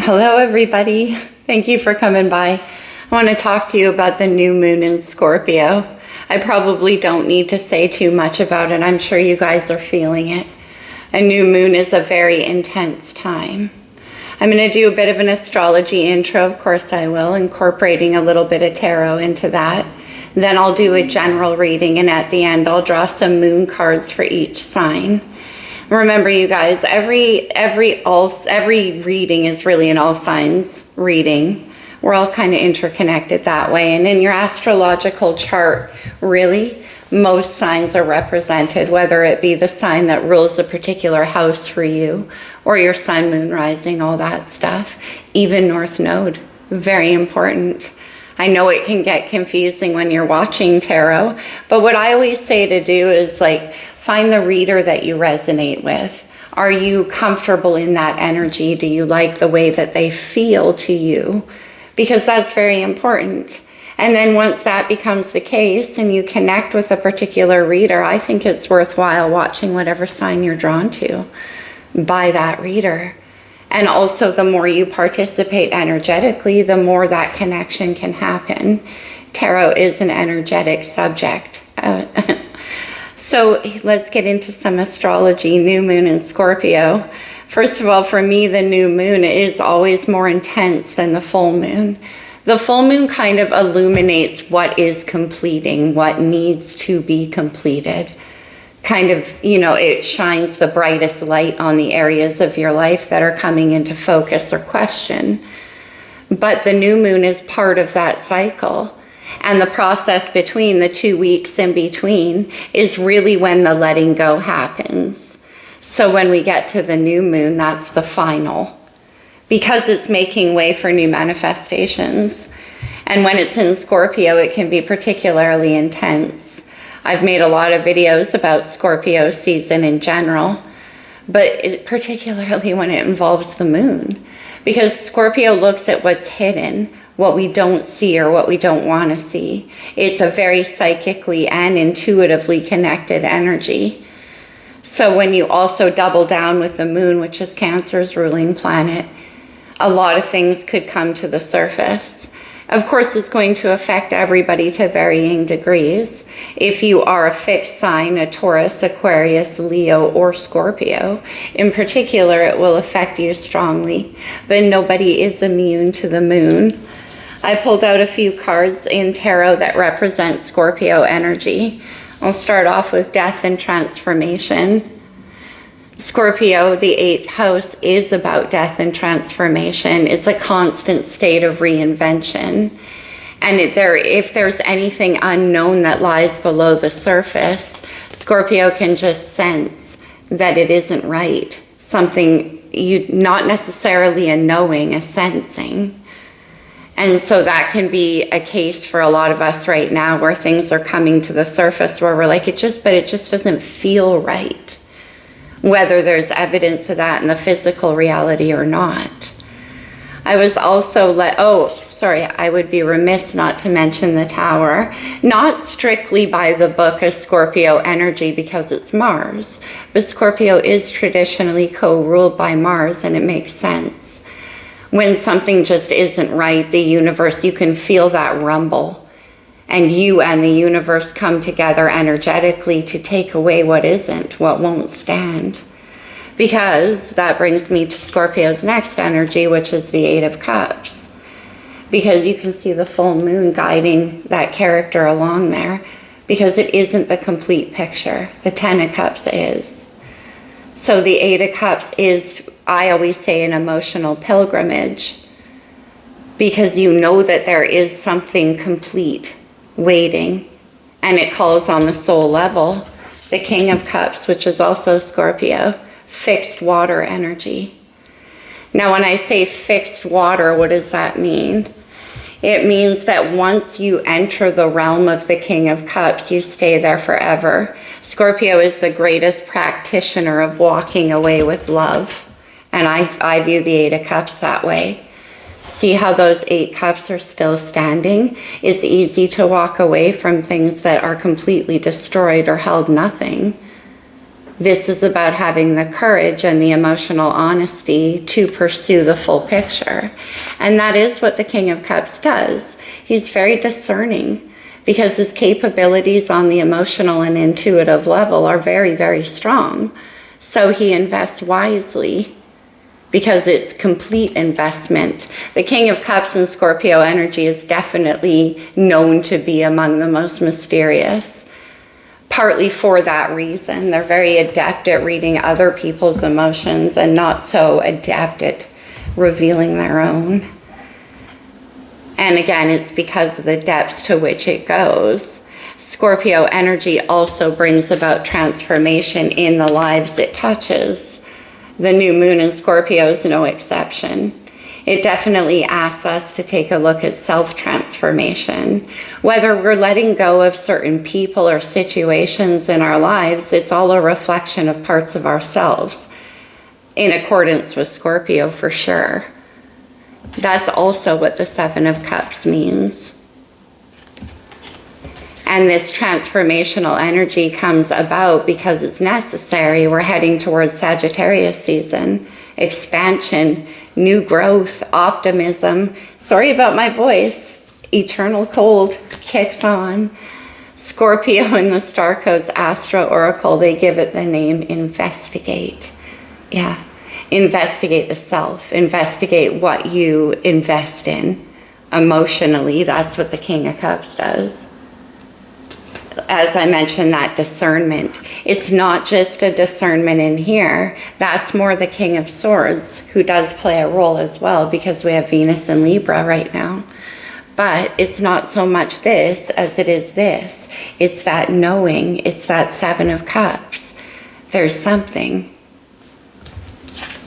Hello, everybody. Thank you for coming by. I want to talk to you about the new moon in Scorpio. I probably don't need to say too much about it. I'm sure you guys are feeling it. A new moon is a very intense time. I'm going to do a bit of an astrology intro. Of course I will, incorporating a little bit of tarot into that. Then I'll do a general reading, and at the end I'll draw some moon cards for each sign. Remember, you guys, every reading is really an all signs reading. We're all kind of interconnected that way. And in your astrological chart, really, most signs are represented, whether it be the sign that rules a particular house for you, or your sun, moon, rising, all that stuff. Even North Node, very important. I know it can get confusing when you're watching tarot, but what I always say to do is find the reader that you resonate with. Are you comfortable in that energy? Do you like the way that they feel to you? Because that's very important. And then once that becomes the case and you connect with a particular reader, I think it's worthwhile watching whatever sign you're drawn to by that reader. And also, the more you participate energetically, the more that connection can happen. Tarot is an energetic subject. So let's get into some astrology. New moon in Scorpio. First of all, for me, the new moon is always more intense than the full moon. The full moon kind of illuminates what is completing, what needs to be completed. Kind of, it shines the brightest light on the areas of your life that are coming into focus or question. But the new moon is part of that cycle. And the process between the 2 weeks in between is really when the letting go happens. So when we get to the new moon, that's the final. Because it's making way for new manifestations. And when it's in Scorpio, it can be particularly intense. I've made a lot of videos about Scorpio season in general, but particularly when it involves the moon. Because Scorpio looks at what's hidden, what we don't see or what we don't want to see. It's a very psychically and intuitively connected energy. So when you also double down with the moon, which is Cancer's ruling planet, a lot of things could come to the surface. Of course, it's going to affect everybody to varying degrees. If you are a fixed sign, a Taurus, Aquarius, Leo, or Scorpio, in particular, it will affect you strongly. But nobody is immune to the moon. I pulled out a few cards in tarot that represent Scorpio energy. I'll start off with death and transformation. Scorpio, the 8th house, is about death and transformation. It's a constant state of reinvention. And if there's anything unknown that lies below the surface, Scorpio can just sense that it isn't right. Something, not necessarily a knowing, a sensing. And so that can be a case for a lot of us right now where things are coming to the surface where we're like, it just doesn't feel right. Whether there's evidence of that in the physical reality or not. I was also I would be remiss not to mention the Tower. Not strictly by the book as Scorpio energy because it's Mars, but Scorpio is traditionally co-ruled by Mars, and it makes sense. When something just isn't right, the universe, you can feel that rumble. And you and the universe come together energetically to take away what isn't, what won't stand. Because that brings me to Scorpio's next energy, which is the 8 of Cups. Because you can see the full moon guiding that character along there. Because it isn't the complete picture. The 10 of Cups is. So the 8 of Cups is, I always say, an emotional pilgrimage. Because you know that there is something complete waiting, and it calls on the soul level. The King of Cups, which is also Scorpio, fixed water energy. Now, when I say fixed water, what does that mean? It means that once you enter the realm of the King of Cups, you stay there forever. Scorpio is the greatest practitioner of walking away with love, and I view the 8 of Cups that way. See how those 8 cups are still standing? It's easy to walk away from things that are completely destroyed or held nothing. This is about having the courage and the emotional honesty to pursue the full picture. And that is what the King of Cups does. He's very discerning because his capabilities on the emotional and intuitive level are very, very strong. So he invests wisely because it's complete investment. The King of Cups in Scorpio energy is definitely known to be among the most mysterious. Partly for that reason. They're very adept at reading other people's emotions and not so adept at revealing their own. And again, it's because of the depths to which it goes. Scorpio energy also brings about transformation in the lives it touches. The new moon in Scorpio is no exception. It definitely asks us to take a look at self-transformation. Whether we're letting go of certain people or situations in our lives, it's all a reflection of parts of ourselves, in accordance with Scorpio for sure. That's also what the Seven of Cups means. And this transformational energy comes about because it's necessary. We're heading towards Sagittarius season, expansion, new growth, optimism. Sorry about my voice. Eternal cold kicks on. Scorpio in the star code's Astro Oracle, they give it the name investigate. Yeah, investigate the self. Investigate what you invest in emotionally. That's what the King of Cups does. As I mentioned, that discernment. It's not just a discernment in here. That's more the King of Swords, who does play a role as well because we have Venus in Libra right now. But it's not so much this as it is this. It's that knowing. It's that Seven of Cups. There's something.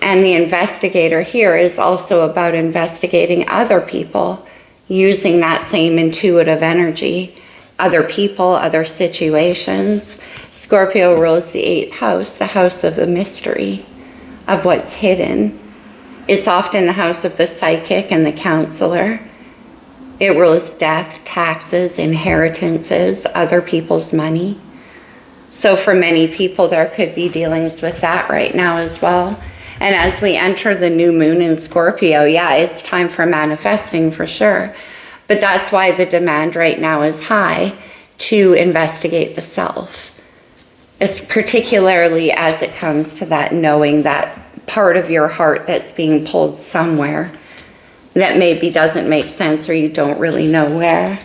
And the investigator here is also about investigating other people using that same intuitive energy. Other people, other situations. Scorpio rules the 8th house, the house of the mystery, of what's hidden. It's often the house of the psychic and the counselor. It rules death, taxes, inheritances, other people's money. So for many people, there could be dealings with that right now as well. And as we enter the new moon in Scorpio, yeah, it's time for manifesting for sure. But that's why the demand right now is high to investigate the self, particularly as it comes to that knowing, that part of your heart that's being pulled somewhere that maybe doesn't make sense or you don't really know where.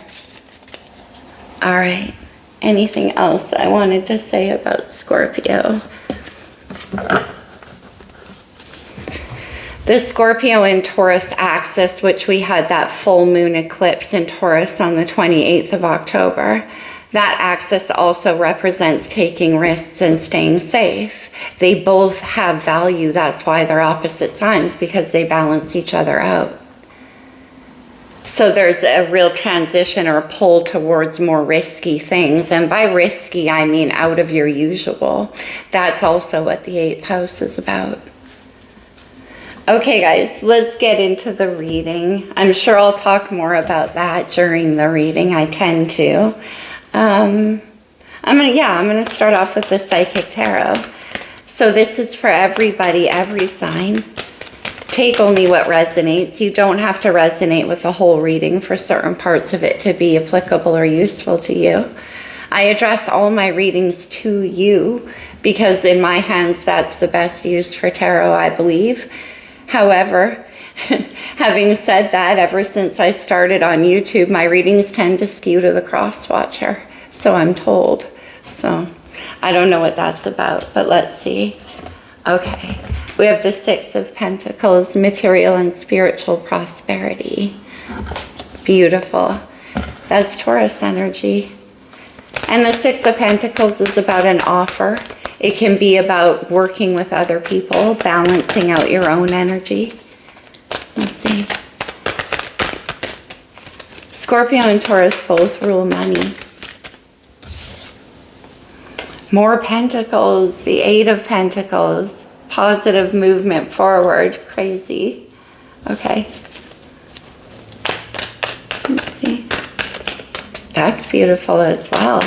All right. Anything else I wanted to say about Scorpio? The Scorpio and Taurus axis, which we had that full moon eclipse in Taurus on the 28th of October, that axis also represents taking risks and staying safe. They both have value. That's why they're opposite signs, because they balance each other out. So there's a real transition or pull towards more risky things. And by risky, I mean out of your usual. That's also what the 8th house is about. Okay, guys, let's get into the reading. I'm sure I'll talk more about that during the reading. I tend to. I'm gonna start off with the Psychic Tarot. So this is for everybody, every sign. Take only what resonates. You don't have to resonate with the whole reading for certain parts of it to be applicable or useful to you. I address all my readings to you because in my hands, that's the best use for tarot, I believe. However, having said that, ever since I started on YouTube, my readings tend to skew to the cross-watcher, so I'm told. So I don't know what that's about, but let's see. Okay, we have the Six of Pentacles, material and spiritual prosperity. Beautiful. That's Taurus energy. And the Six of Pentacles is about an offer. It can be about working with other people, balancing out your own energy. Let's see. Scorpio and Taurus both rule money. More Pentacles, the Eight of Pentacles, positive movement forward, crazy. Okay. Let's see. That's beautiful as well.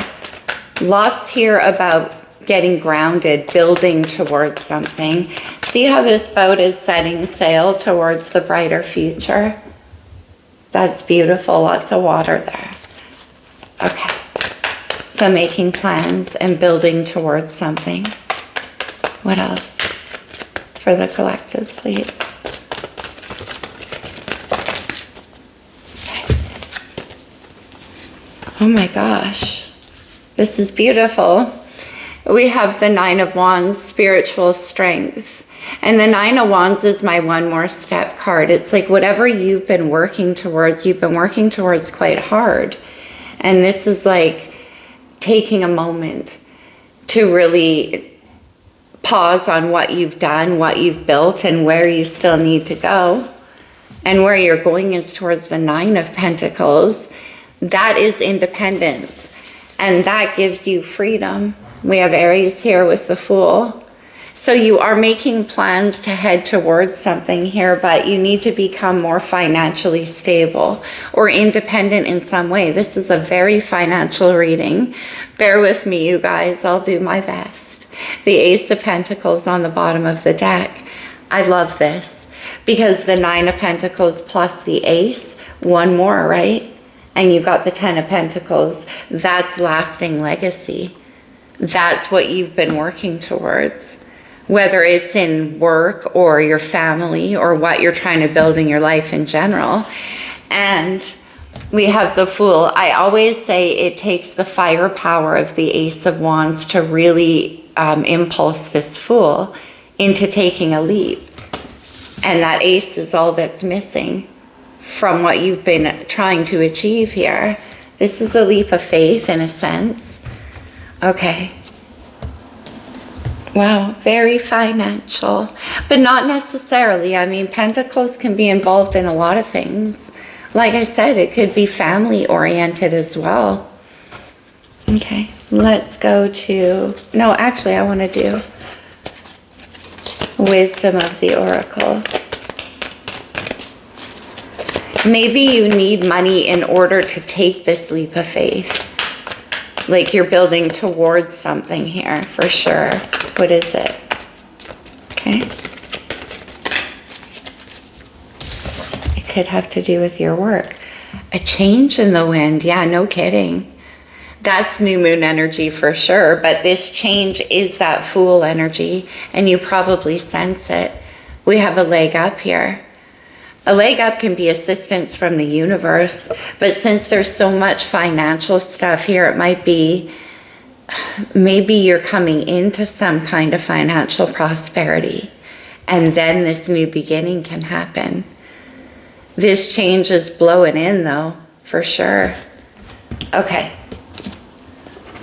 Lots here about getting grounded, building towards something. See how this boat is setting sail towards the brighter future? That's beautiful, lots of water there. Okay, so making plans and building towards something. What else for the collective, please? Okay. Oh my gosh, this is beautiful. We have the Nine of Wands, spiritual strength. And the Nine of Wands is my one more step card. It's like whatever you've been working towards quite hard. And this is like taking a moment to really pause on what you've done, what you've built, and where you still need to go. And where you're going is towards the Nine of Pentacles. That is independence. And that gives you freedom. We have Aries here with the Fool. So you are making plans to head towards something here, but you need to become more financially stable or independent in some way. This is a very financial reading. Bear with me, you guys. I'll do my best. The Ace of Pentacles on the bottom of the deck. I love this because the Nine of Pentacles plus the Ace, one more, right? And you got the Ten of Pentacles. That's lasting legacy. That's what you've been working towards. Whether it's in work or your family or what you're trying to build in your life in general. And we have the Fool. I always say it takes the firepower of the Ace of Wands to really impulse this Fool into taking a leap. And that Ace is all that's missing from what you've been trying to achieve here. This is a leap of faith in a sense. Okay. Wow, very financial, but not necessarily. I mean, Pentacles can be involved in a lot of things. Like I said, it could be family oriented as well. Okay, let's go to, no, actually I want to do Wisdom of the Oracle. Maybe you need money in order to take this leap of faith. Like you're building towards something here, for sure. What is it? Okay. It could have to do with your work. A change in the wind. Yeah, no kidding. That's new moon energy for sure. But this change is that Fool energy. And you probably sense it. We have a leg up here. A leg up can be assistance from the universe, but since there's so much financial stuff here, it might be maybe you're coming into some kind of financial prosperity, and then this new beginning can happen. This change is blowing in though, for sure. Okay,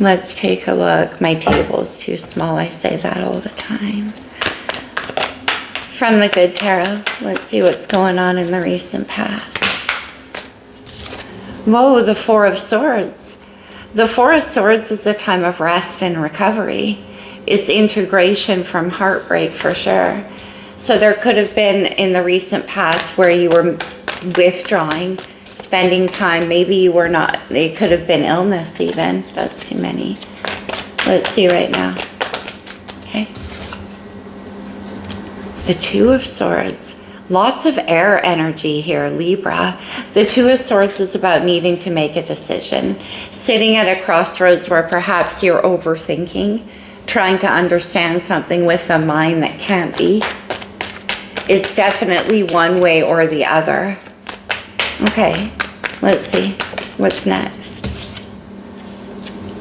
let's take a look. My table's too small, I say that all the time. From the Good Tarot, let's see what's going on in the recent past. Whoa, the Four of Swords. The Four of Swords is a time of rest and recovery. It's integration from heartbreak for sure. So there could have been in the recent past where you were withdrawing, spending time. Maybe you were not. It could have been illness even. That's too many. Let's see right now. Okay. The Two of Swords. Lots of air energy here, Libra. The Two of Swords is about needing to make a decision. Sitting at a crossroads where perhaps you're overthinking, trying to understand something with a mind that can't be. It's definitely one way or the other. Okay, let's see. What's next?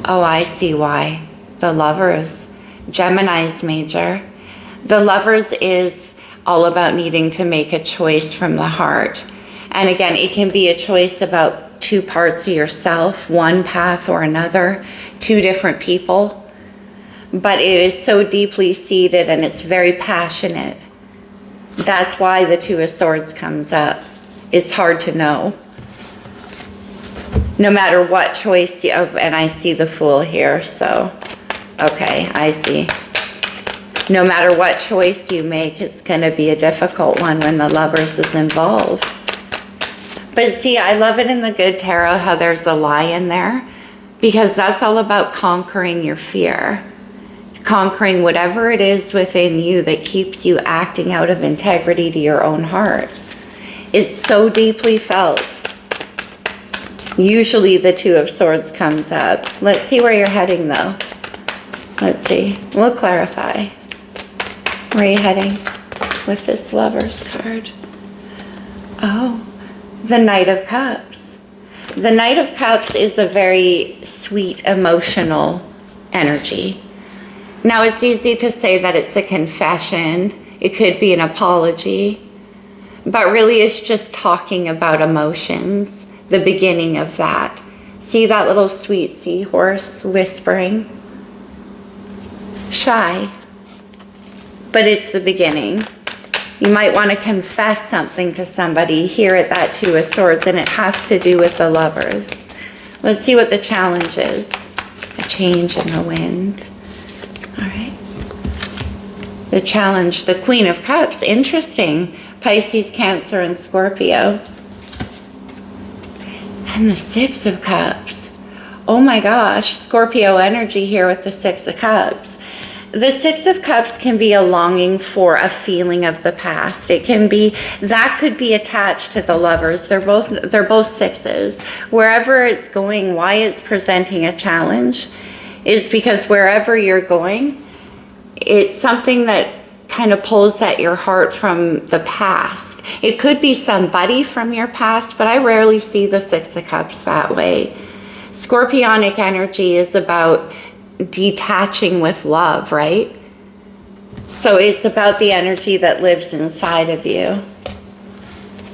Oh, I see why. The Lovers. Gemini's major. The Lovers is all about needing to make a choice from the heart. And again, it can be a choice about two parts of yourself, one path or another, two different people. But it is so deeply seated and it's very passionate. That's why the Two of Swords comes up. It's hard to know. No matter what choice, and I see the Fool here, so, okay, I see. No matter what choice you make, it's going to be a difficult one when the Lovers is involved. But see, I love it in the Good Tarot how there's a Lion there, because that's all about conquering your fear. conquering whatever it is within you that keeps you acting out of integrity to your own heart. It's so deeply felt. Usually the Two of Swords comes up. Let's see where you're heading though. Let's see. We'll clarify. Where are you heading with this Lover's card? Oh, the Knight of Cups. The Knight of Cups is a very sweet, emotional energy. Now, it's easy to say that it's a confession. It could be an apology. But really, it's just talking about emotions, the beginning of that. See that little sweet seahorse whispering? Shy. But it's the beginning. You might want to confess something to somebody here at that Two of Swords, and it has to do with the Lovers. Let's see what the challenge is. A change in the wind. All right. The challenge, the Queen of Cups. Interesting. Pisces, Cancer, and Scorpio. And the Six of Cups. Oh my gosh. Scorpio energy here with the Six of Cups. The Six of Cups can be a longing for a feeling of the past. It can be, that could be attached to the Lovers. They're both sixes. Wherever it's going, why it's presenting a challenge is because wherever you're going, it's something that kind of pulls at your heart from the past. It could be somebody from your past, but I rarely see the Six of Cups that way. Scorpionic energy is about detaching with love, right? So it's about the energy that lives inside of you.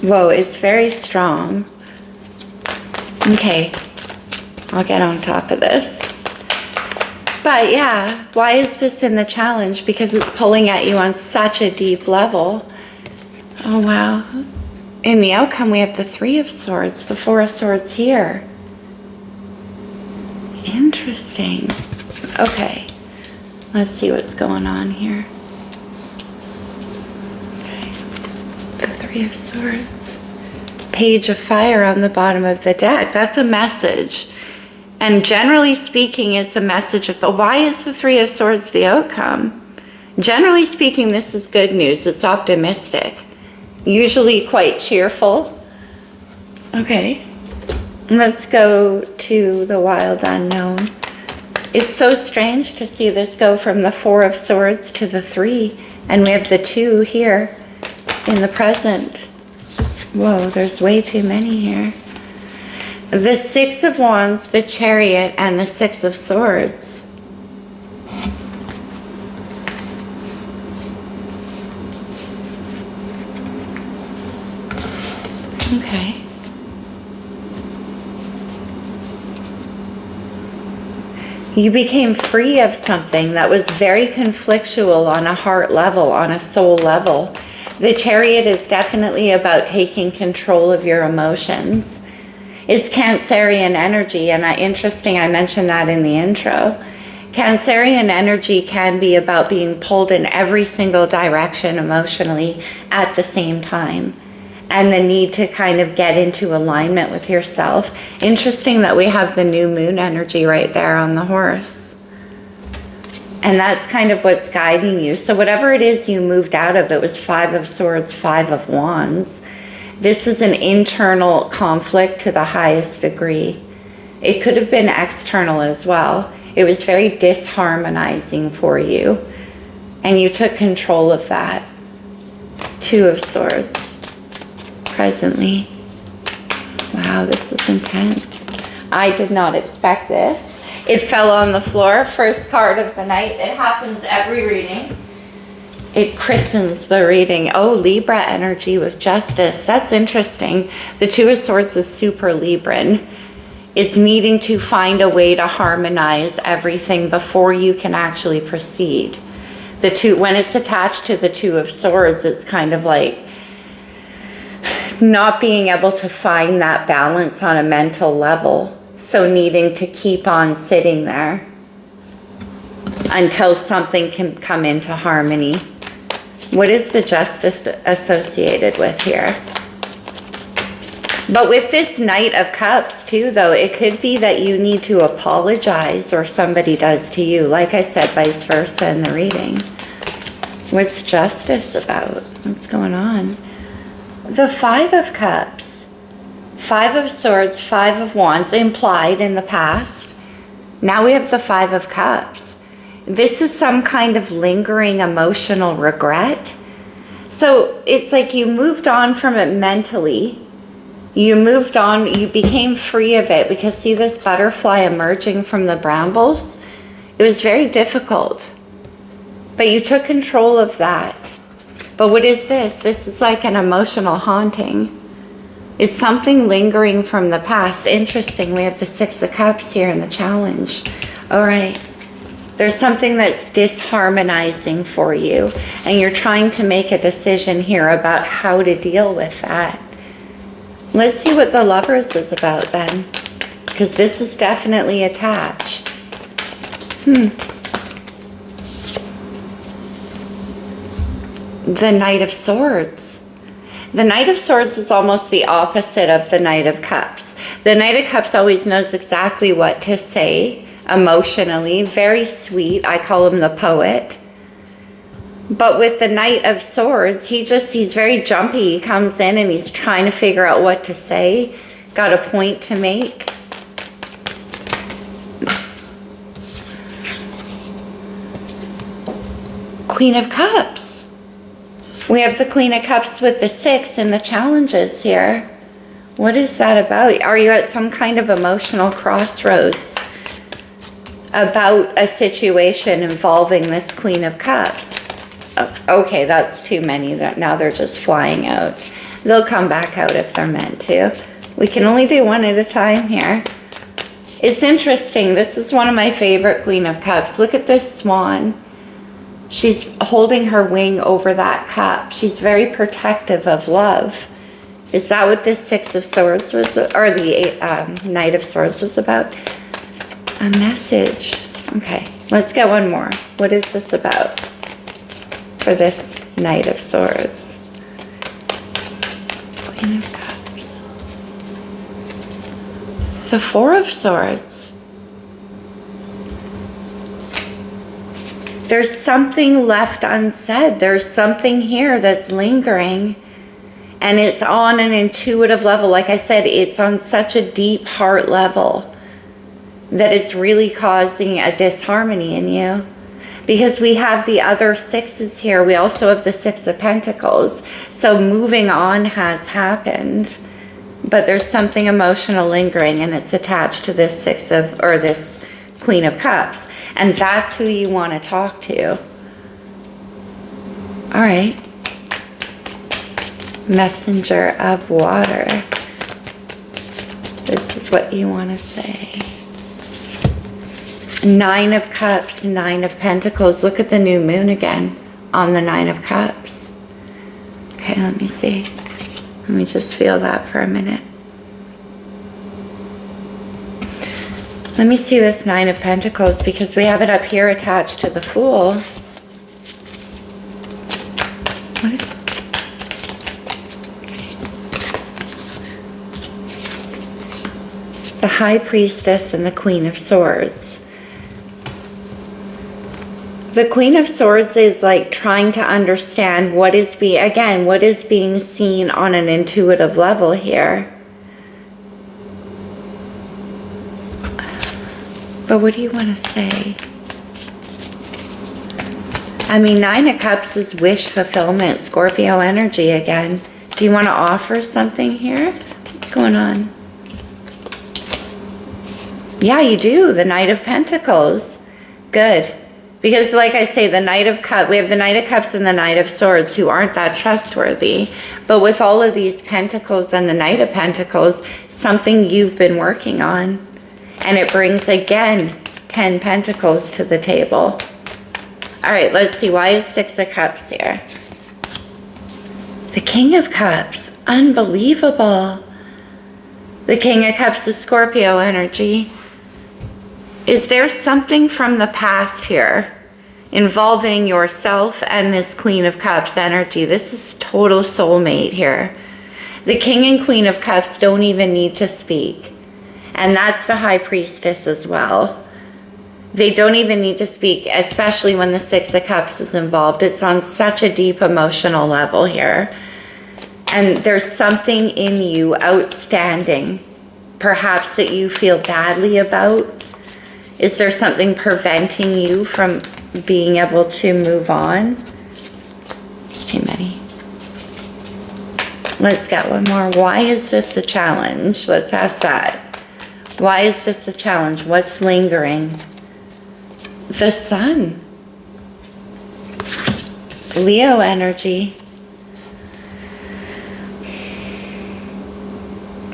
Whoa, it's very strong. Okay, I'll get on top of this. But yeah, why is this in the challenge? Because it's pulling at you on such a deep level. Oh wow. In the outcome, we have the Three of Swords, the Four of Swords here. Interesting. Okay, let's see what's going on here. Okay, the Three of Swords. Page of Fire on the bottom of the deck. That's a message. And generally speaking, it's a message of, but why is the Three of Swords the outcome? Generally speaking, this is good news. It's optimistic. Usually quite cheerful. Okay, let's go to the Wild Unknown. It's so strange to see this go from the Four of Swords to the Three, and we have the Two here in the present. Whoa, there's way too many here. The Six of Wands, the Chariot, and the Six of Swords. Okay. You became free of something that was very conflictual on a heart level, on a soul level. The Chariot is definitely about taking control of your emotions. It's Cancerian energy, and interesting, I mentioned that in the intro. Cancerian energy can be about being pulled in every single direction emotionally at the same time, and the need to kind of get into alignment with yourself. Interesting that we have the new moon energy right there on the horse. And that's kind of what's guiding you. So whatever it is you moved out of, it was Five of Swords, Five of Wands. This is an internal conflict to the highest degree. It could have been external as well. It was very disharmonizing for you, and you took control of that. Two of Swords. Presently. Wow, this is intense. I did not expect this. It fell on the floor. First card of the night. It happens every reading. It christens the reading. Oh, Libra energy with Justice. That's interesting. The Two of Swords is super Libran. It's needing to find a way to harmonize everything before you can actually proceed. When it's attached to the Two of Swords, it's kind of like not being able to find that balance on a mental level. So needing to keep on sitting there until something can come into harmony. What is the Justice associated with here? But with this Knight of Cups too, though, it could be that you need to apologize, or somebody does to you. Like I said, vice versa in the reading. What's Justice about? What's going on? The Five of Cups. Five of Swords, Five of Wands, implied in the past. Now we have the Five of Cups. This is some kind of lingering emotional regret. So it's like you moved on from it mentally. You moved on, you became free of it, because see this butterfly emerging from the brambles? It was very difficult, but you took control of that. But what is this? This is like an emotional haunting. It's something lingering from the past. Interesting, we have the Six of Cups here in the challenge. All right, there's something that's disharmonizing for you, and you're trying to make a decision here about how to deal with that. Let's see what the Lovers is about then, because this is definitely attached. The Knight of Swords. The Knight of Swords is almost the opposite of the Knight of Cups. The Knight of Cups always knows exactly what to say emotionally, very sweet. I call him the poet. But with the Knight of Swords, he's very jumpy. He comes in and he's trying to figure out what to say. Got a point to make. Queen of Cups. We have the Queen of Cups with the Six in the challenges here. What is that about? Are you at some kind of emotional crossroads about a situation involving this Queen of Cups? Okay, that's too many. Now they're just flying out. They'll come back out if they're meant to. We can only do one at a time here. It's interesting. This is one of my favorite Queen of Cups. Look at this swan. She's holding her wing over that cup. She's very protective of love. Is that what this Six of Swords was, or the Knight of Swords was about? A message. Okay, let's get one more. What is this about for this Knight of Swords? Queen of Cups. The Four of Swords. There's something left unsaid. There's something here that's lingering. And it's on an intuitive level. Like I said, it's on such a deep heart level that it's really causing a disharmony in you. Because we have the other sixes here. We also have the Six of Pentacles. So moving on has happened. But there's something emotional lingering, and it's attached to this this Queen of Cups. And that's who you want to talk to. All right. Messenger of Water. This is what you want to say. Nine of Cups, Nine of Pentacles. Look at the new moon again on the Nine of Cups. Okay, let me see. Let me just feel that for a minute. Let me see this Nine of Pentacles, because we have it up here attached to the Fool. What is... Okay. The High Priestess and the Queen of Swords. The Queen of Swords is like trying to understand what is being seen on an intuitive level here. But what do you want to say? I mean, Nine of Cups is wish fulfillment, Scorpio energy again. Do you want to offer something here? What's going on? Yeah, you do. The Knight of Pentacles. Good. Because like I say, the Knight of Cups, we have the Knight of Cups and the Knight of Swords who aren't that trustworthy. But with all of these Pentacles and the Knight of Pentacles, something you've been working on. And it brings, again, 10 Pentacles to the table. All right, let's see. Why is Six of Cups here? The King of Cups. Unbelievable. The King of Cups is Scorpio energy. Is there something from the past here involving yourself and this Queen of Cups energy? This is total soulmate here. The King and Queen of Cups don't even need to speak. And that's the High Priestess as well. They don't even need to speak, especially when the Six of Cups is involved. It's on such a deep emotional level here. And there's something in you outstanding, perhaps that you feel badly about. Is there something preventing you from being able to move on? It's too many. Let's get one more. Why is this a challenge? Let's ask that. Why is this a challenge? What's lingering? The Sun. Leo energy.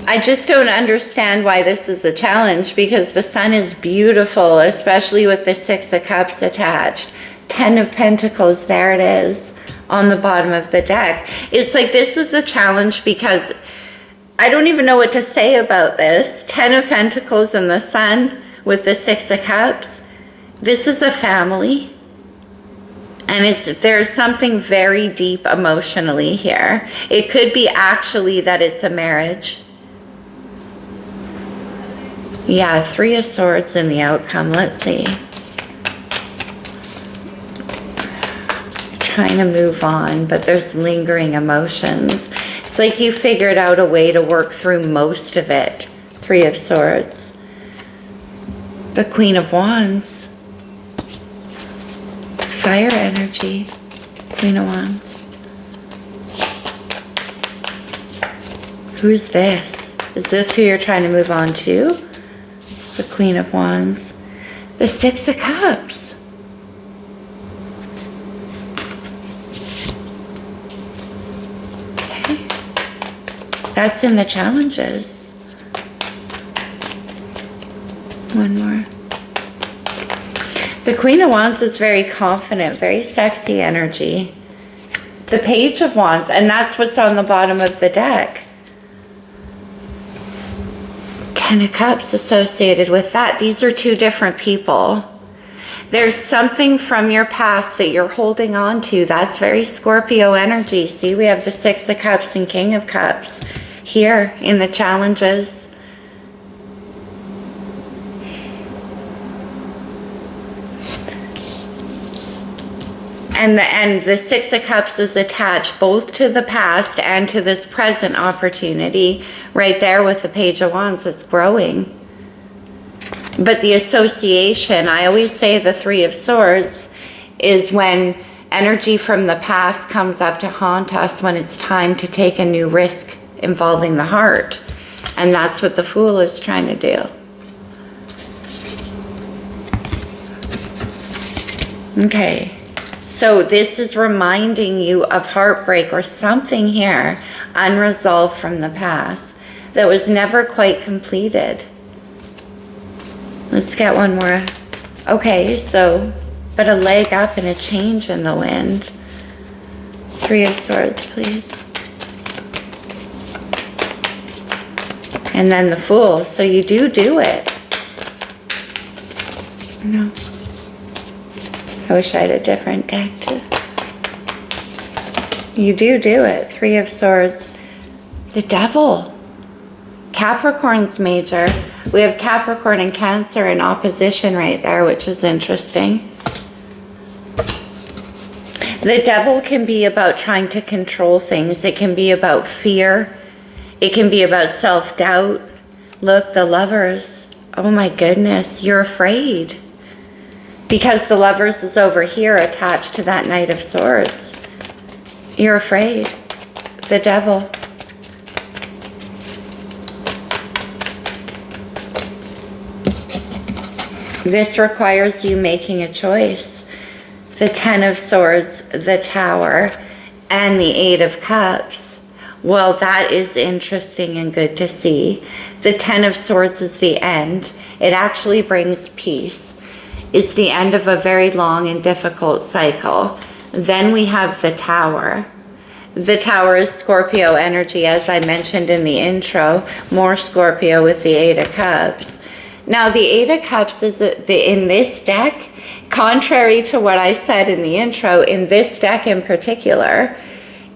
I just don't understand why this is a challenge, because the Sun is beautiful, especially with the Six of Cups attached. 10 of Pentacles, there it is on the bottom of the deck. It's like this is a challenge because I don't even know what to say about this. 10 of Pentacles and the Sun with the Six of Cups. This is a family. And there's something very deep emotionally here. It could be actually that it's a marriage. Yeah, Three of Swords in the outcome. Let's see. Trying to move on, but there's lingering emotions. It's like you figured out a way to work through most of it. Three of Swords. The Queen of Wands. Fire energy. Queen of Wands. Who's this? Is this who you're trying to move on to? The Queen of Wands. The Six of Cups. Okay. That's in the challenges. One more. The Queen of Wands is very confident, very sexy energy. The Page of Wands, and that's what's on the bottom of the deck. 10 of Cups associated with that. These are two different people. There's something from your past that you're holding on to. That's very Scorpio energy. See, we have the Six of Cups and King of Cups here in the challenges. And the Six of Cups is attached both to the past and to this present opportunity right there with the Page of Wands. It's growing. But the association, I always say the Three of Swords, is when energy from the past comes up to haunt us when it's time to take a new risk involving the heart. And that's what the Fool is trying to do. Okay. So this is reminding you of heartbreak or something here unresolved from the past that was never quite completed. Let's get one more. Okay, so, but a leg up and a change in the wind. Three of Swords, please. And then the Fool. So you do it. No. I wish I had a different deck too. You do it. Three of Swords. The Devil. Capricorn's major. We have Capricorn and Cancer in opposition right there, which is interesting. The Devil can be about trying to control things. It can be about fear. It can be about self-doubt. Look, the Lovers. Oh my goodness, you're afraid. Because the Lovers is over here attached to that Knight of Swords. You're afraid. The Devil. This requires you making a choice. The 10 of Swords, the Tower, and the 8 of Cups. Well, that is interesting and good to see. The 10 of Swords is the end. It actually brings peace. It's the end of a very long and difficult cycle. Then we have the Tower. The Tower is Scorpio energy, as I mentioned in the intro. More Scorpio with the 8 of Cups. Now, the 8 of Cups is in this deck, contrary to what I said in the intro, in this deck in particular,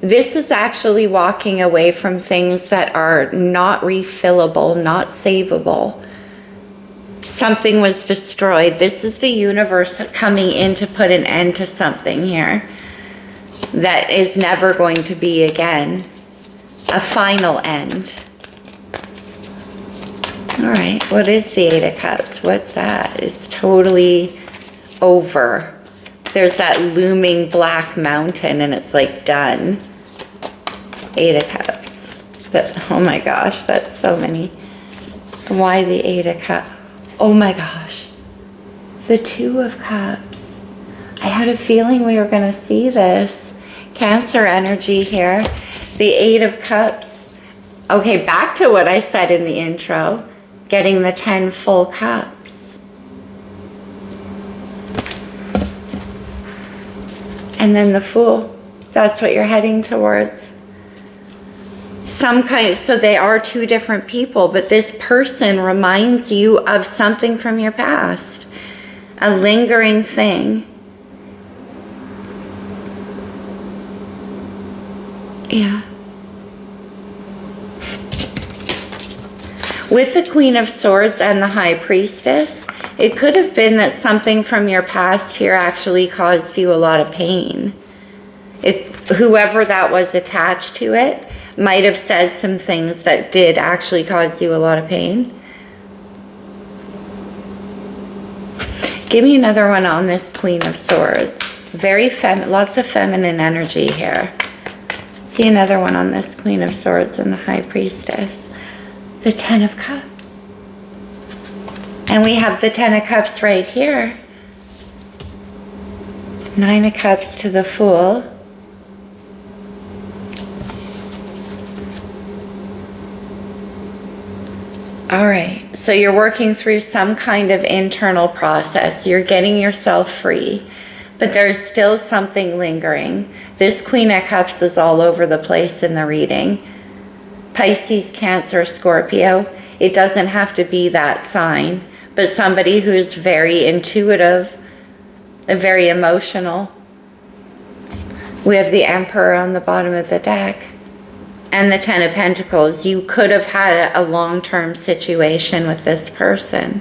This is actually walking away from things that are not refillable, not savable. Something was destroyed. This is the universe coming in to put an end to something here that is never going to be again. A final end. All right, what is the Eight of Cups? What's that? It's totally over. There's that looming black mountain and it's like done. Eight of Cups. Oh my gosh, that's so many. Why the Eight of Cups? Oh my gosh. The Two of Cups. I had a feeling we were going to see this. Cancer energy here. The Eight of Cups. Okay, back to what I said in the intro. Getting the 10 full cups. And then the Fool. That's what you're heading towards. Some kind, so they are two different people, but this person reminds you of something from your past. A lingering thing. Yeah. With the Queen of Swords and the High Priestess, it could have been that something from your past here actually caused you a lot of pain. Whoever that was attached to it might have said some things that did actually cause you a lot of pain. Give me another one on this Queen of Swords. Very lots of feminine energy here. See another one on this Queen of Swords and the High Priestess. The Ten of Cups. And we have the Ten of Cups right here. Nine of Cups to the Fool. All right, so you're working through some kind of internal process. You're getting yourself free, but there's still something lingering. This Queen of Cups is all over the place in the reading. Pisces, Cancer, Scorpio. It doesn't have to be that sign, but somebody who's very intuitive, very emotional. We have the Emperor on the bottom of the deck. And the Ten of Pentacles. You could have had a long-term situation with this person.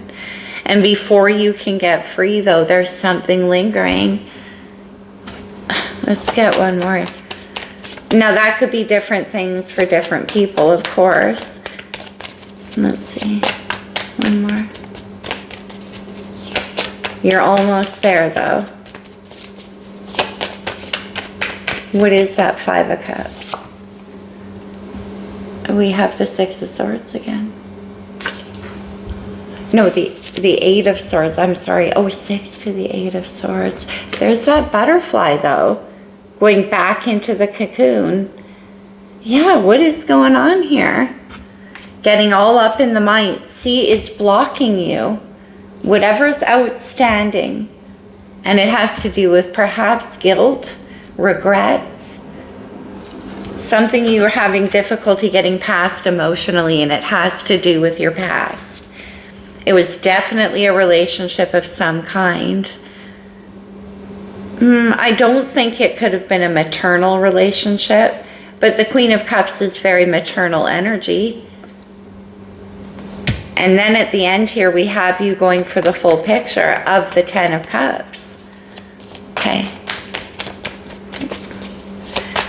And before you can get free, though, there's something lingering. Let's get one more. Now, that could be different things for different people, of course. Let's see. One more. You're almost there, though. What is that Five of Cups? We have the Six of Swords again. No, the Eight of Swords. I'm sorry. Oh, 6 to the Eight of Swords. There's that butterfly, though, going back into the cocoon. Yeah, what is going on here? Getting all up in the mind. See, it's blocking you. Whatever's outstanding. And it has to do with perhaps guilt, regrets, something you are having difficulty getting past emotionally, and it has to do with your past. It was definitely a relationship of some kind. I don't think it could have been a maternal relationship, but the Queen of Cups is very maternal energy. And then at the end here, we have you going for the full picture of the Ten of Cups. Okay.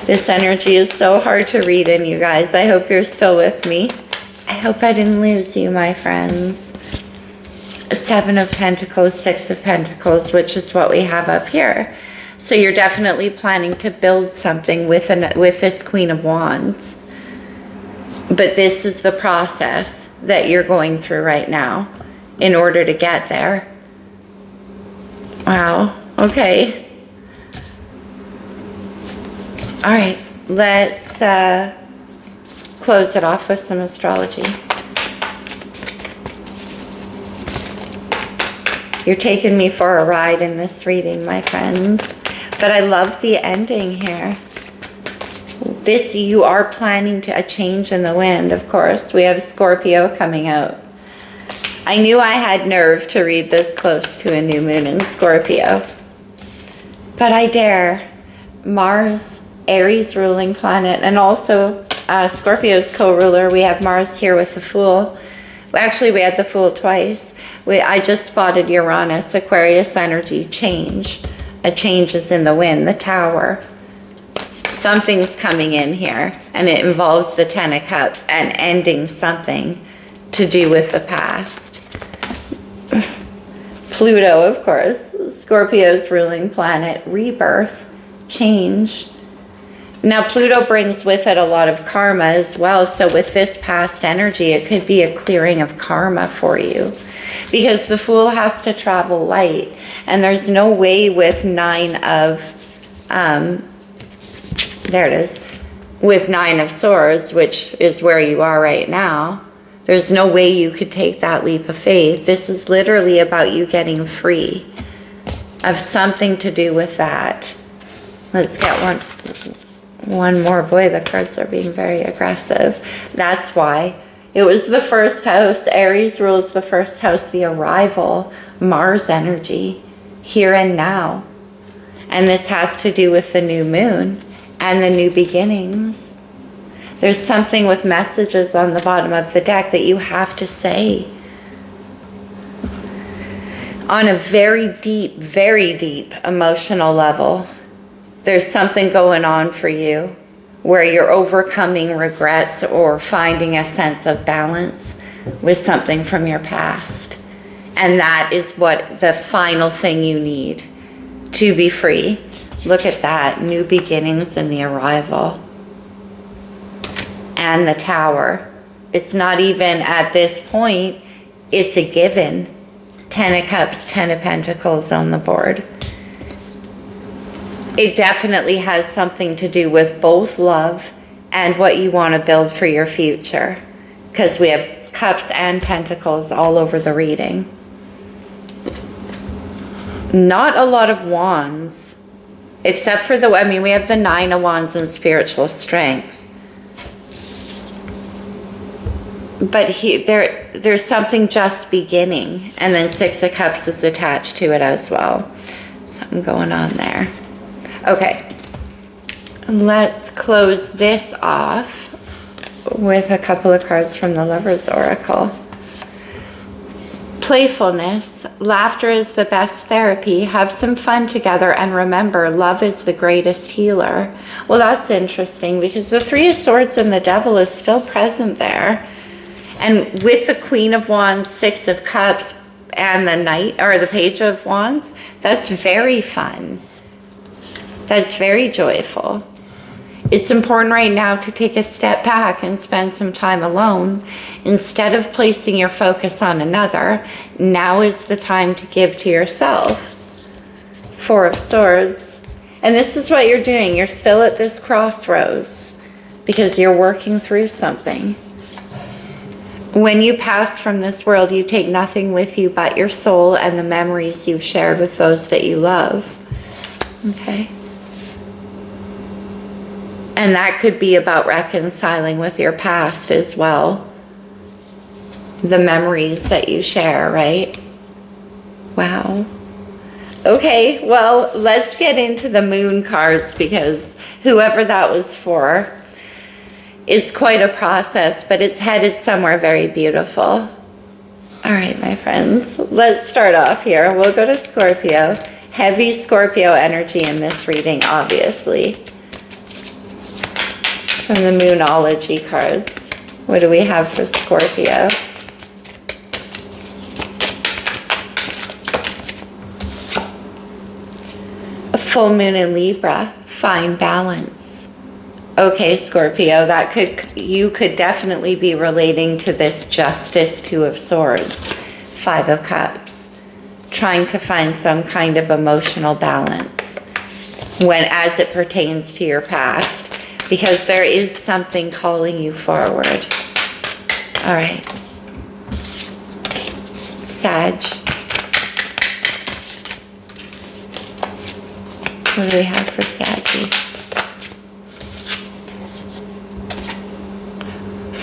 This energy is so hard to read in, you guys. I hope you're still with me. I hope I didn't lose you, my friends. Seven of Pentacles, Six of Pentacles, which is what we have up here. So you're definitely planning to build something with this Queen of Wands. But this is the process that you're going through right now in order to get there. Wow. Okay. All right, let's close it off with some astrology. You're taking me for a ride in this reading, my friends. But I love the ending here. This, you are planning to a change in the wind, of course. We have Scorpio coming out. I knew I had nerve to read this close to a new moon in Scorpio. But I dare. Mars Aries ruling planet, and also Scorpio's co-ruler. We have Mars here with the Fool. Actually, we had the Fool twice. I just spotted Uranus, Aquarius energy, change. A change is in the wind, the Tower. Something's coming in here, and it involves the Ten of Cups and ending something to do with the past. Pluto, of course, Scorpio's ruling planet, rebirth, change. Now, Pluto brings with it a lot of karma as well. So with this past energy, it could be a clearing of karma for you. Because the Fool has to travel light. And there's no way with there it is, with 9 of Swords, which is where you are right now. There's no way you could take that leap of faith. This is literally about you getting free of something to do with that. Let's get one more. Boy, the cards are being very aggressive. That's why. It was the first house. Aries rules the first house, the arrival, Mars energy, here and now. And this has to do with the new moon and the new beginnings. There's something with messages on the bottom of the deck that you have to say. On a very deep emotional level, there's something going on for you where you're overcoming regrets or finding a sense of balance with something from your past. And that is what the final thing you need to be free. Look at that, new beginnings and the arrival. And the Tower. It's not even at this point, it's a given. 10 of Cups, 10 of Pentacles on the board. It definitely has something to do with both love and what you want to build for your future. Because we have Cups and Pentacles all over the reading. Not a lot of Wands. Except for we have the 9 of Wands and spiritual strength. But there's something just beginning. And then 6 of Cups is attached to it as well. Something going on there. Okay. Let's close this off with a couple of cards from the Lover's Oracle. Playfulness. Laughter is the best therapy. Have some fun together, and remember, love is the greatest healer. Well, that's interesting because the 3 of Swords and the Devil is still present there. And with the Queen of Wands, 6 of Cups, and the Knight, or the Page of Wands, that's very fun. That's very joyful. It's important right now to take a step back and spend some time alone. Instead of placing your focus on another, now is the time to give to yourself. 4 of Swords. And this is what you're doing. You're still at this crossroads because you're working through something. When you pass from this world, you take nothing with you but your soul and the memories you've shared with those that you love. Okay? And that could be about reconciling with your past as well. The memories that you share, right? Wow. Okay, well, let's get into the moon cards because whoever that was for, it's quite a process, but it's headed somewhere very beautiful. All right, my friends, let's start off here. We'll go to Scorpio. Heavy Scorpio energy in this reading, obviously. From the Moonology cards. What do we have for Scorpio? A full moon in Libra. Find balance. Okay, Scorpio, you could definitely be relating to this Justice, 2 of Swords, 5 of Cups, trying to find some kind of emotional balance as it pertains to your past, because there is something calling you forward. All right. Sag. What do we have for Saggy?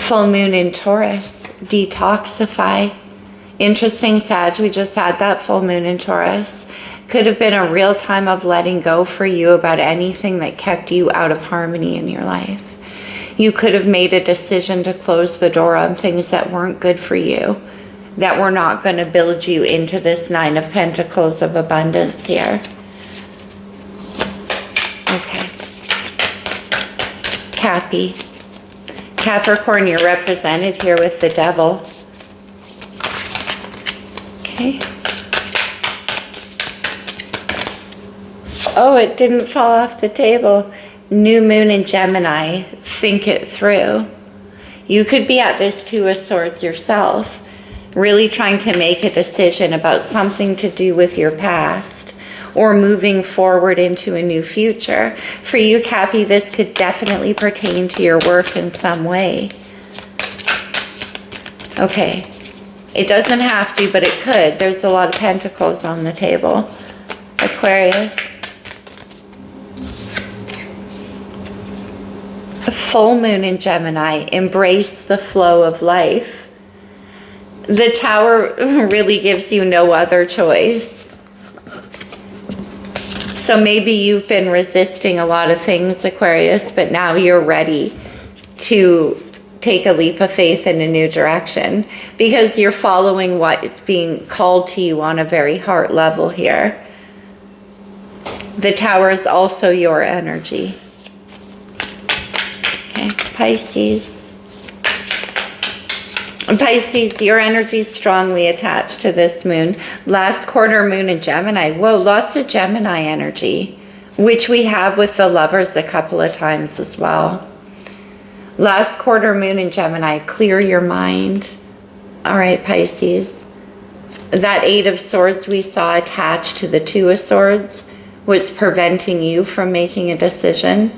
Full moon in Taurus, detoxify. Interesting, Sag, we just had that full moon in Taurus. Could have been a real time of letting go for you about anything that kept you out of harmony in your life. You could have made a decision to close the door on things that weren't good for you, that were not going to build you into this Nine of Pentacles of abundance here. Okay. Cappy. Capricorn, you're represented here with the Devil. Okay. Oh, it didn't fall off the table. New moon in Gemini. Think it through. You could be at this Two of Swords yourself, really trying to make a decision about something to do with your past or moving forward into a new future. For you, Cappy, this could definitely pertain to your work in some way. Okay. It doesn't have to, but it could. There's a lot of pentacles on the table. Aquarius. A full moon in Gemini. Embrace the flow of life. The Tower really gives you no other choice. So maybe you've been resisting a lot of things, Aquarius, but now you're ready to take a leap of faith in a new direction because you're following what's being called to you on a very heart level here. The Tower is also your energy. Okay, Pisces. Pisces, your energy is strongly attached to this moon. Last quarter moon in Gemini. Whoa, lots of Gemini energy, which we have with the Lovers a couple of times as well. Last quarter moon in Gemini, clear your mind. All right, Pisces. That Eight of Swords we saw attached to the Two of Swords was preventing you from making a decision.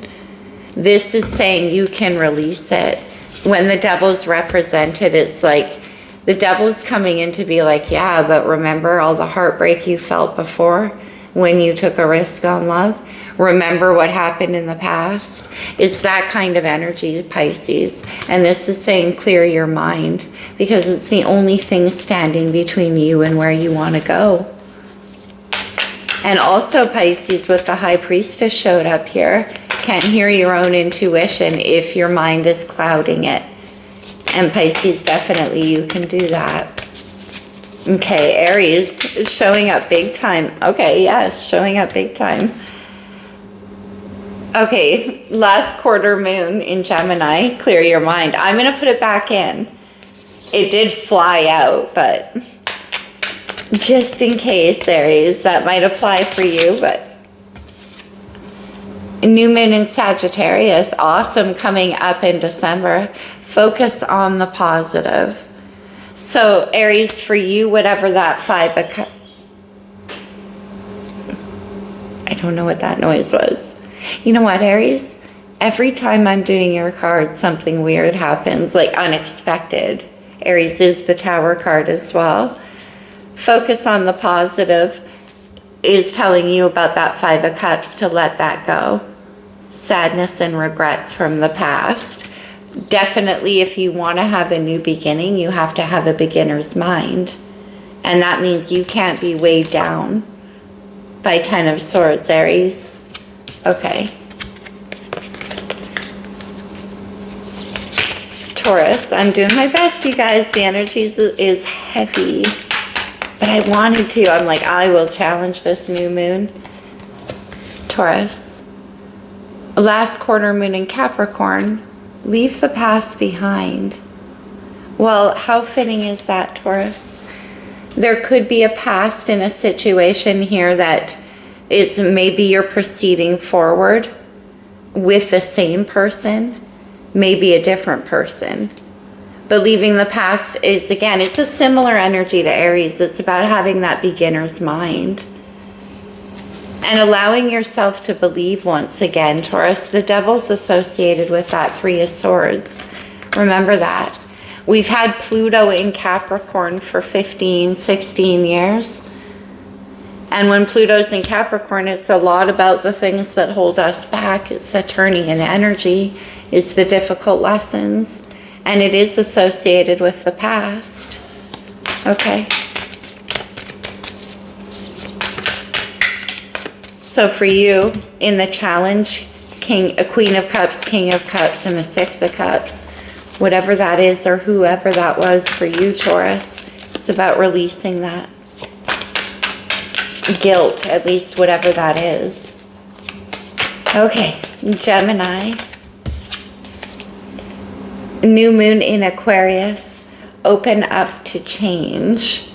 This is saying you can release it. When the Devil's represented, it's like the Devil's coming in to be like, yeah, but remember all the heartbreak you felt before when you took a risk on love? Remember what happened in the past? It's that kind of energy, Pisces. And this is saying clear your mind because it's the only thing standing between you and where you want to go. And also, Pisces, with the High Priestess showed up here, can't hear your own intuition if your mind is clouding it. And Pisces, definitely you can do that. Okay, Aries is showing up big time. Okay, yes, showing up big time. Okay, last quarter moon in Gemini, clear your mind. I'm going to put it back in. It did fly out, but just in case, Aries, that might apply for you, but new moon in Sagittarius, awesome, coming up in December. Focus on the positive. So Aries, for you, whatever that Five of Cups, I don't know what that noise was. You know what, Aries? Every time I'm doing your card, something weird happens, like unexpected. Aries is the Tower card as well. Focus on the positive is telling you about that Five of Cups, to let that go. Sadness and regrets from the past. Definitely, if you want to have a new beginning, you have to have a beginner's mind. And that means you can't be weighed down by Ten of Swords, Aries. Okay. Taurus, I'm doing my best, you guys. The energy is heavy. But I wanted to. I'm like, I will challenge this new moon. Taurus. Last quarter moon in Capricorn. Leave the past behind. Well, how fitting is that, Taurus? There could be a past in a situation here that it's maybe you're proceeding forward with the same person, maybe a different person. But leaving the past is, again, it's a similar energy to Aries. It's about having that beginner's mind. And allowing yourself to believe once again, Taurus. The Devil's associated with that Three of Swords. Remember that. We've had Pluto in Capricorn for 15, 16 years. And when Pluto's in Capricorn, it's a lot about the things that hold us back. It's Saturnian energy. It's the difficult lessons. And it is associated with the past. Okay. So for you, in the challenge, a Queen of Cups, King of Cups, and the Six of Cups, whatever that is or whoever that was for you, Taurus, it's about releasing that guilt, at least whatever that is. Okay, Gemini. New moon in Aquarius. Open up to change.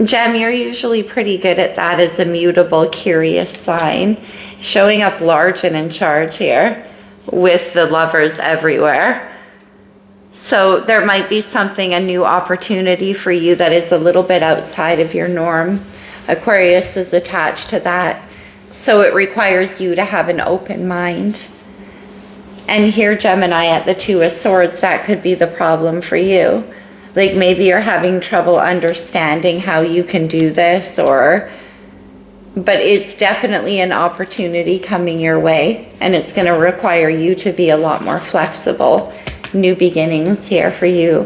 Gem, you're usually pretty good at that as a mutable, curious sign. Showing up large and in charge here with the Lovers everywhere. So there might be something, a new opportunity for you that is a little bit outside of your norm. Aquarius is attached to that. So it requires you to have an open mind. And here, Gemini, at the Two of Swords, that could be the problem for you. Like maybe you're having trouble understanding how you can do this, but it's definitely an opportunity coming your way, and it's going to require you to be a lot more flexible. New beginnings here for you.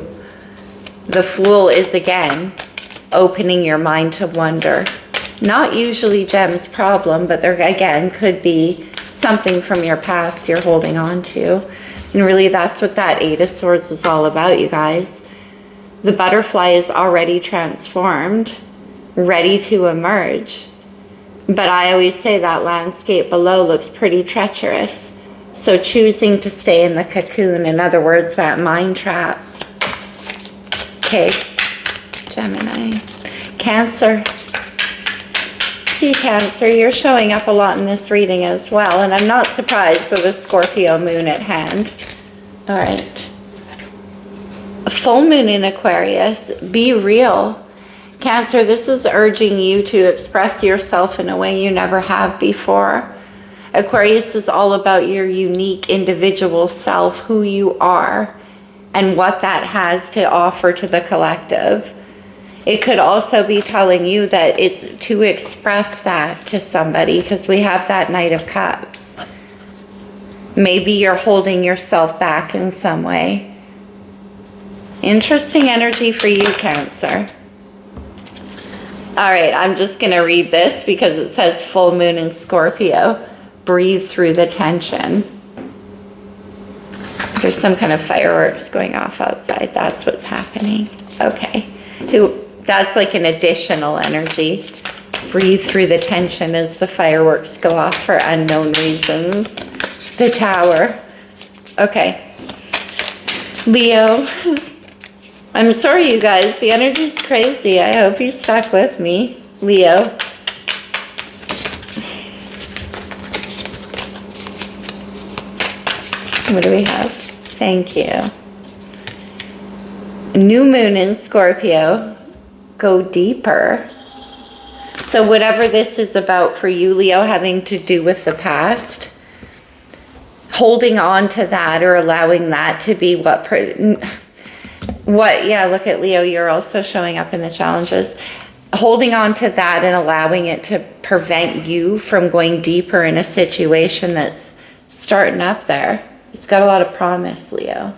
The Fool is again opening your mind to wonder. Not usually Gem's problem, but there again could be something from your past you're holding on to. And really that's what that Eight of Swords is all about, you guys. The butterfly is already transformed, ready to emerge. But I always say that landscape below looks pretty treacherous. So choosing to stay in the cocoon, in other words, that mind trap. Okay, Gemini. Cancer. See, Cancer, you're showing up a lot in this reading as well, and I'm not surprised with a Scorpio moon at hand. All right. Full moon in Aquarius. Be real. Cancer, this is urging you to express yourself in a way you never have before. Aquarius is all about your unique individual self, who you are, and what that has to offer to the collective. It could also be telling you that it's to express that to somebody, because we have that Knight of Cups. Maybe you're holding yourself back in some way. Interesting energy for you, Cancer. All right, I'm just going to read this because it says full moon in Scorpio. Breathe through the tension. There's some kind of fireworks going off outside. That's what's happening. Okay. That's like an additional energy. Breathe through the tension as the fireworks go off for unknown reasons. The Tower. Okay. Leo. I'm sorry, you guys. The energy's crazy. I hope you stuck with me. Leo. What do we have? Thank you. New moon in Scorpio. Go deeper. So whatever this is about for you, Leo, having to do with the past, holding on to that or allowing that to be yeah, look at Leo, you're also showing up in the challenges. Holding on to that and allowing it to prevent you from going deeper in a situation that's starting up there. It's got a lot of promise, Leo.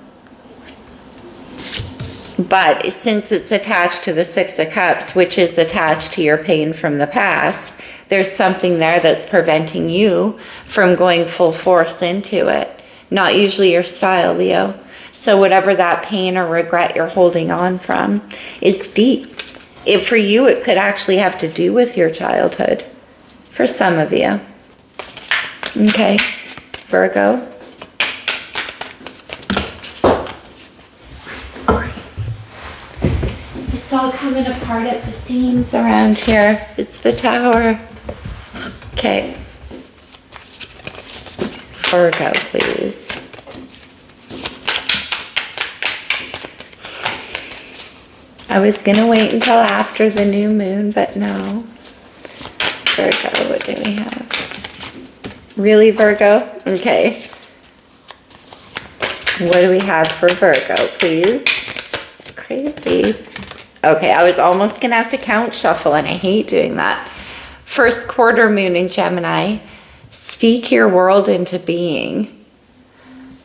But since it's attached to the Six of Cups, which is attached to your pain from the past, there's something there that's preventing you from going full force into it. Not usually your style, Leo. So whatever that pain or regret you're holding on from, it's deep. For you, it could actually have to do with your childhood. For some of you. Okay, Virgo. It's all coming apart at the seams around here. It's the Tower. Okay. Virgo, please. I was going to wait until after the new moon, but no. Virgo, what do we have? Really, Virgo? Okay. What do we have for Virgo, please? Crazy. Okay, I was almost going to have to count shuffle, and I hate doing that. First quarter moon in Gemini. Speak your world into being.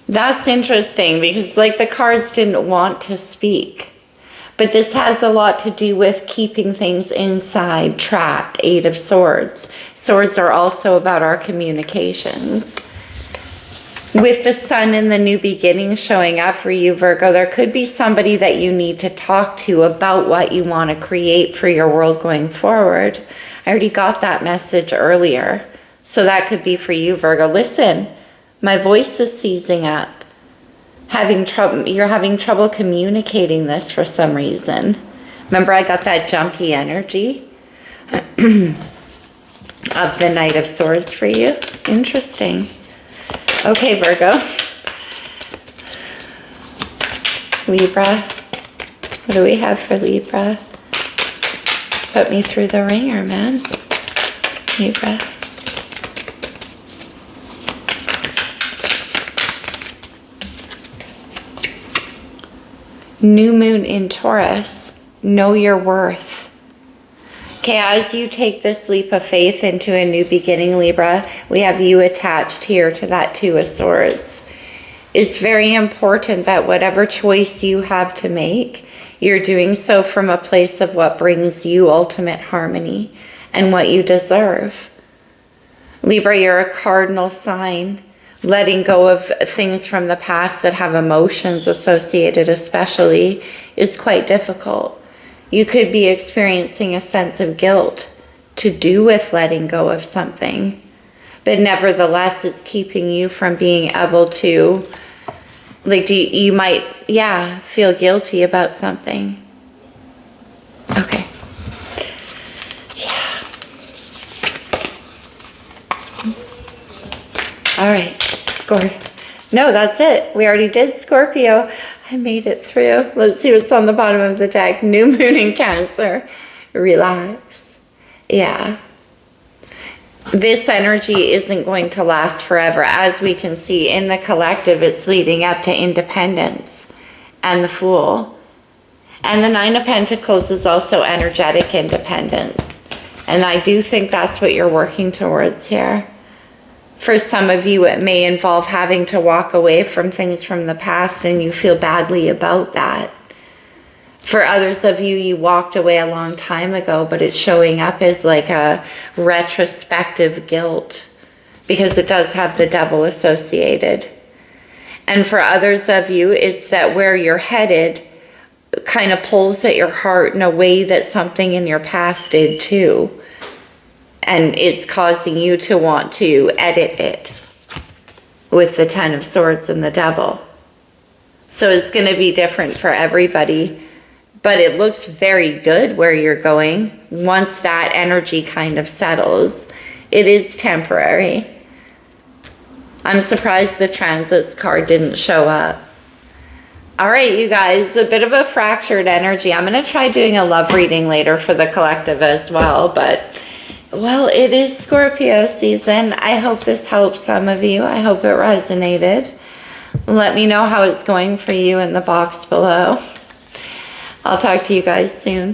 That's interesting because like the cards didn't want to speak. But this has a lot to do with keeping things inside, trapped. Eight of Swords. Swords are also about our communications. With the sun and the new beginning showing up for you, Virgo, there could be somebody that you need to talk to about what you want to create for your world going forward. I already got that message earlier. So that could be for you, Virgo. Listen, my voice is seizing up. You're having trouble communicating this for some reason. Remember, I got that jumpy energy of the Knight of Swords for you. Interesting. Okay, Virgo. Libra. What do we have for Libra? Put me through the ringer, man. Libra. New moon in Taurus. Know your worth. Okay, as you take this leap of faith into a new beginning, Libra, we have you attached here to that Two of Swords. It's very important that whatever choice you have to make, you're doing so from a place of what brings you ultimate harmony and what you deserve. Libra, you're a cardinal sign. Letting go of things from the past that have emotions associated especially is quite difficult. You could be experiencing a sense of guilt to do with letting go of something, but nevertheless, it's keeping you from being able to, like, you might, feel guilty about something. Okay. Yeah. All right, Scorpio. No, that's it. We already did Scorpio. I made it through. Let's see what's on the bottom of the deck. New moon in Cancer. Relax. Yeah. This energy isn't going to last forever. As we can see in the collective, it's leading up to independence and the Fool. And the Nine of Pentacles is also energetic independence. And I do think that's what you're working towards here. For some of you, it may involve having to walk away from things from the past and you feel badly about that. For others of you, you walked away a long time ago, but it's showing up as like a retrospective guilt because it does have the Devil associated. And for others of you, it's that where you're headed kind of pulls at your heart in a way that something in your past did too. And it's causing you to want to edit it with the Ten of Swords and the Devil. So it's going to be different for everybody. But it looks very good where you're going. Once that energy kind of settles, it is temporary. I'm surprised the Transits card didn't show up. All right, you guys, a bit of a fractured energy. I'm going to try doing a love reading later for the collective as well, but... well, it is Scorpio season. I hope this helps some of you. I hope it resonated. Let me know how it's going for you in the box below. I'll talk to you guys soon.